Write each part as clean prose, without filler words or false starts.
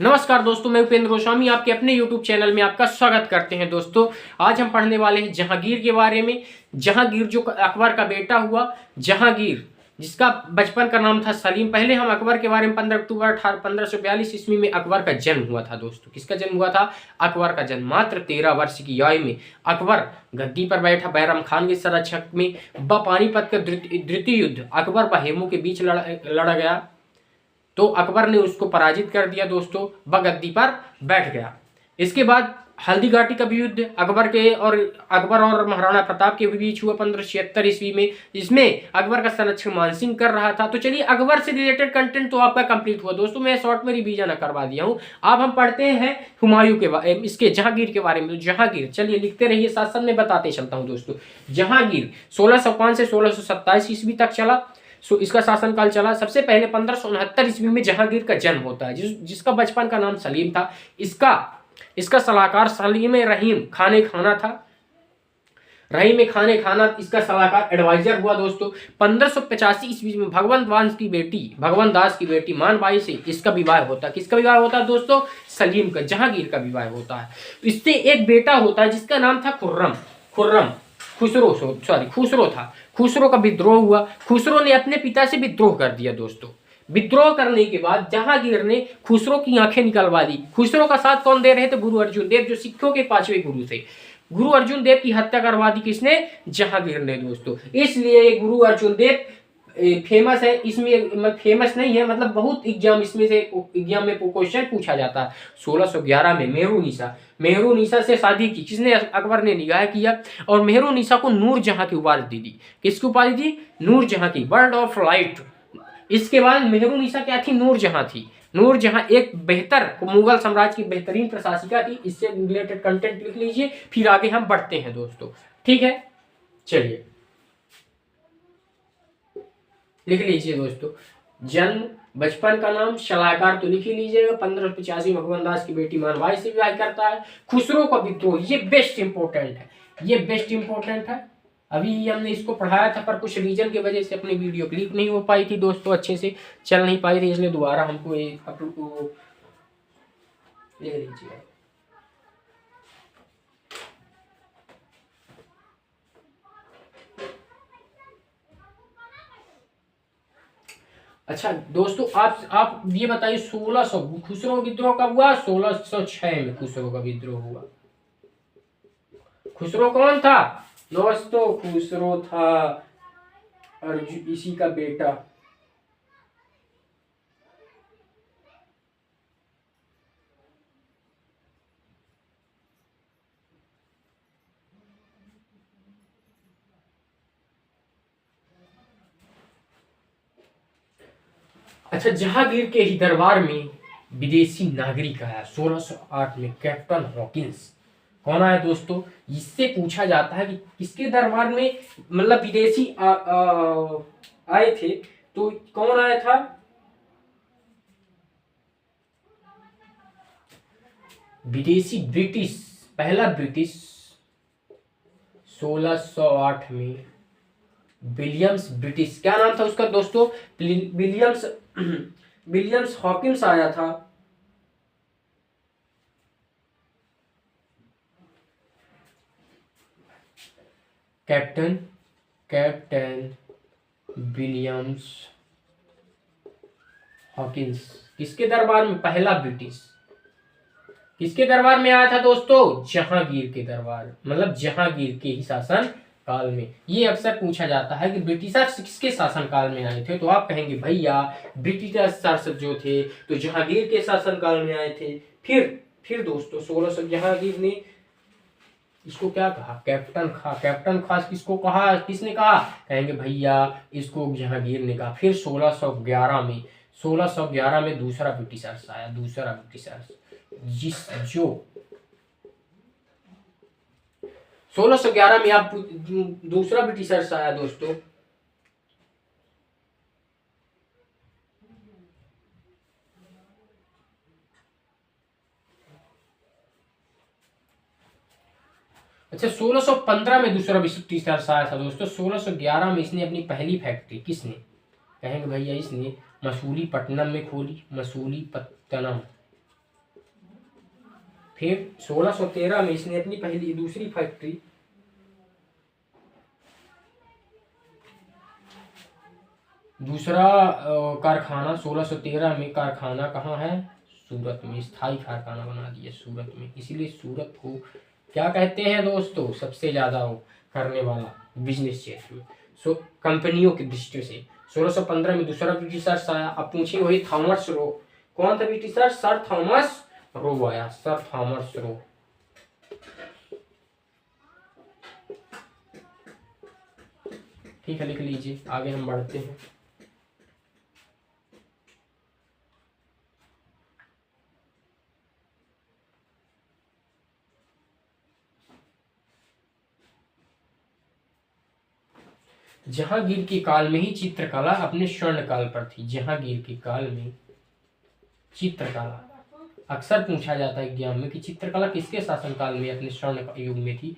नमस्कार दोस्तों, मैं उपेंद्र गोस्वामी आपके अपने YouTube चैनल में आपका स्वागत करते हैं। दोस्तों आज हम पढ़ने वाले हैं जहांगीर के बारे में। जहांगीर जो अकबर का बेटा हुआ, जहांगीर जिसका बचपन का नाम था सलीम। पहले हम अकबर के बारे में 15 अक्टूबर 1542 ईस्वी में अकबर का जन्म हुआ था। दोस्तों किसका जन्म हुआ था? अकबर का जन्म। मात्र 13 वर्ष की आयु में अकबर गद्दी पर बैठा। बैरम खान के संरक्षक में पानीपत का द्वितीय युद्ध अकबर व हेमू के बीच लड़ा गया, तो अकबर ने उसको पराजित कर दिया। दोस्तों वह गद्दी पर बैठ गया। इसके बाद हल्दी घाटी का भी युद्ध अकबर और महाराणा प्रताप के बीच हुआ 1576 ईस्वी में, जिसमें अकबर का संरक्षक मानसिंह कर रहा था। तो चलिए, अकबर से रिलेटेड कंटेंट तो आपका कंप्लीट हुआ। दोस्तों मैं शॉर्ट में रिवीजन करवा दिया हूँ। अब हम पढ़ते हैं हुमायूं के इसके जहांगीर के बारे में। तो जहांगीर, चलिए लिखते रहिए, साथ साथ में बताते चलता हूँ। दोस्तों जहांगीर 1605 से 1627 ईस्वी तक चला। इसका शासनकाल चला। सबसे पहले 1569 ईस्वी में जहांगीर का जन्म होता है, जिसका बचपन का नाम सलीम था। इसका सलाहकार सलीम रहीम खाने खाना था। रहीम खाने खाना इसका सलाहकार एडवाइजर हुआ। दोस्तों 1585 ईस्वी में भगवान दास की बेटी मानबाई से इसका विवाह होता है। किसका विवाह होता है दोस्तों? सलीम का, जहांगीर का विवाह होता है। इससे एक बेटा होता है जिसका नाम था खुसरो था। खुसरो का विद्रोह हुआ। खुसरो ने अपने पिता से विद्रोह कर दिया। दोस्तों विद्रोह करने के बाद जहांगीर ने खुसरो की आंखें निकलवा दी। खुसरो का साथ कौन दे रहे थे? गुरु अर्जुन देव, जो सिखों के 5वें गुरु थे। गुरु अर्जुन देव की हत्या करवा दी। किसने? जहांगीर ने। दोस्तों इसलिए गुरु अर्जुन देव फेमस है। इसमें फेमस नहीं है, मतलब बहुत एग्जाम में क्वेश्चन पूछा जाता है। 1611 में मेहरुनिसा से शादी की। किसने? अकबर ने निगाह किया और मेहरुनिसा को नूरजहां की उपाधि दी। किसकी उपाधि दी? नूरजहां की, वर्ल्ड ऑफ लाइट। इसके बाद मेहरुनिसा क्या थी? नूरजहां थी। नूरजहां एक बेहतर मुगल साम्राज्य की बेहतरीन प्रशासिका थी। इससे रिलेटेड कंटेंट लिख लीजिए, फिर आगे हम बढ़ते हैं। दोस्तों ठीक है, चलिए लिख लीजिए। दोस्तों जन्म, बचपन का नाम, सलाहकार तो लिख ही लीजिएगा। 1585 भगवान दास की बेटी मानबाई से विवाह करता है। खुसरो का विद्रोह, ये बेस्ट इंपॉर्टेंट है। अभी हमने इसको पढ़ाया था, पर कुछ रीजन की वजह से अपनी वीडियो क्लिक नहीं हो पाई थी। दोस्तों अच्छे से चल नहीं पाई थी, इसलिए दोबारा हमको लिख लीजिए। अच्छा दोस्तों, आप ये बताइए, 1600 खुसरो विद्रोह कब हुआ? 1606 में खुसरो का विद्रोह हुआ। खुसरो कौन था दोस्तों? खुसरो था अर्जुन, इसी का बेटा। अच्छा, जहांगीर के ही दरबार में विदेशी नागरिक आया 1608 में, कैप्टन हॉकिंस। कौन आया दोस्तों? इससे पूछा जाता है कि किसके दरबार में मतलब विदेशी आए थे, तो कौन आया था? विदेशी ब्रिटिश, पहला ब्रिटिश 1608 में विलियम्स ब्रिटिश, क्या नाम था उसका दोस्तों? विलियम्स हॉकिंस आया था। कैप्टन विलियम्स हॉकिंस किसके दरबार में? पहला ब्रिटिश किसके दरबार में आया था दोस्तों? जहांगीर के दरबार, मतलब जहांगीर के ही शासन काल में। ये अक्सर पूछा जाता है कि ब्रिटिशर्स किसके शासन काल में आए थे, तो आप कहेंगे भैया ब्रिटिशर्स जो थे तो जहांगीर के शासन काल में आए थे। फिर दोस्तों 1600 जहांगीर ने इसको क्या कहा? कैप्टन खास किसको कहा? किसने कहा? कहेंगे भैया इसको जहांगीर ने कहा। फिर 1611 में दूसरा ब्रिटिशर्स आया। जो 1611 में आप दूसरा ब्रिटिशर्स आया दोस्तों। अच्छा, 1615 में दूसरा ब्रिटिशर्स आया था दोस्तों। 1611 में इसने अपनी पहली फैक्ट्री, किसने? कहेंगे भैया इसने मसूलीपट्टनम में खोली। मसूलीपट्टनम फिर 1613 में इसने अपनी पहली दूसरी फैक्ट्री दूसरा कारखाना 1613 में कारखाना कहाँ है? सूरत में, स्थायी कारखाना बना दिया सूरत में। इसीलिए सूरत को क्या कहते हैं दोस्तों? सबसे ज़्यादा वो करने वाला बिजनेस क्षेत्र में, सो कंपनियों की दृष्टि से। 1615 में दूसरा ब्रिटिशर्स आया। अब पूछिए वही थॉमस रो। कौन था ब्रिटिशर? सर थॉमस रो आया, सर थॉमस रो। ठीक है, लिख लीजिए, आगे हम बढ़ते हैं। जहांगीर के काल में ही चित्रकला अपने स्वर्ण काल पर थी। जहांगीर के काल में चित्रकला, अक्सर पूछा जाता है एग्जाम में कि चित्रकला किसके शासनकाल में अपने स्वर्ण युग में थी?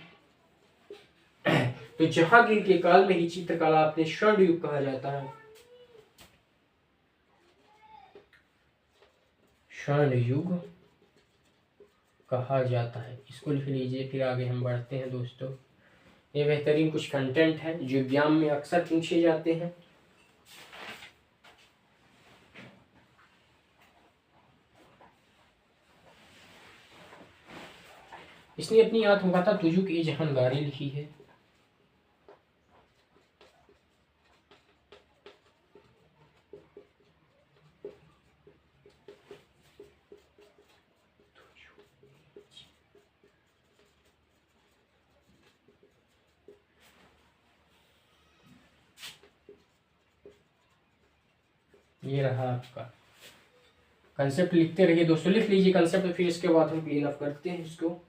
तो जहांगीर के काल में ही चित्रकला अपने स्वर्ण युग कहा जाता है, स्वर्ण युग कहा जाता है। इसको लिख लीजिए, फिर आगे हम बढ़ते हैं दोस्तों। ये बेहतरीन कुछ कंटेंट है जो एग्जाम में अक्सर पूछे जाते हैं। इसने अपनी आत्मकथा तुजुक ए जहांगारी लिखी है। ये रहा आपका कंसेप्ट। लिखते रहिए दोस्तों, लिख लीजिए कंसेप्ट, फिर इसके बाद हम क्लीन अप करते हैं इसको।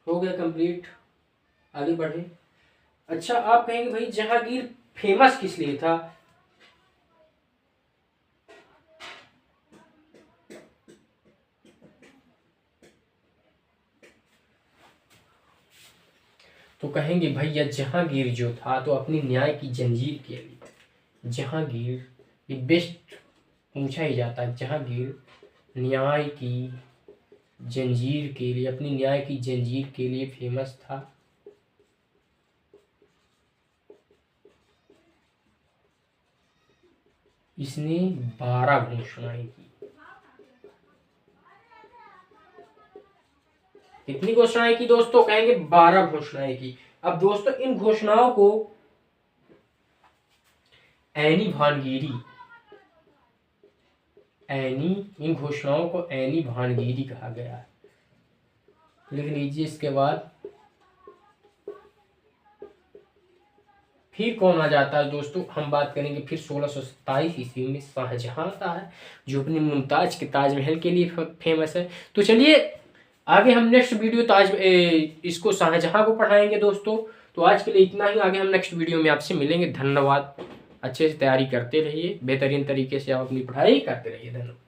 हो गया कंप्लीट, आगे बढ़े। अच्छा, आप कहेंगे भाई जहांगीर फेमस किस लिए था? तो कहेंगे भैया जहांगीर जो था तो अपनी न्याय की जंजीर के लिए, जहांगीर ये बेस्ट पूछा ही जाता है, जहांगीर न्याय की जंजीर के लिए, अपनी न्याय की जंजीर के लिए फेमस था। इसने 12 घोषणाएं की। कितनी घोषणाएं की दोस्तों? कहेंगे 12 घोषणाएं की। अब दोस्तों इन घोषणाओं को इन घोषणाओं को एनी भानगिरी कहा गया है। लिख लीजिए। इसके बाद फिर कौन आ जाता है दोस्तों? हम बात करेंगे फिर 1627 ईस्वी में शाहजहां आता है, जो अपनी मुमताज के ताजमहल के लिए फेमस है। तो चलिए आगे हम नेक्स्ट वीडियो इसको शाहजहां को पढ़ाएंगे दोस्तों। तो आज के लिए इतना ही, आगे हम नेक्स्ट वीडियो में आपसे मिलेंगे। धन्यवाद। अच्छे से तैयारी करते रहिए, बेहतरीन तरीके से आप अपनी पढ़ाई करते रहिए। धन्यवाद।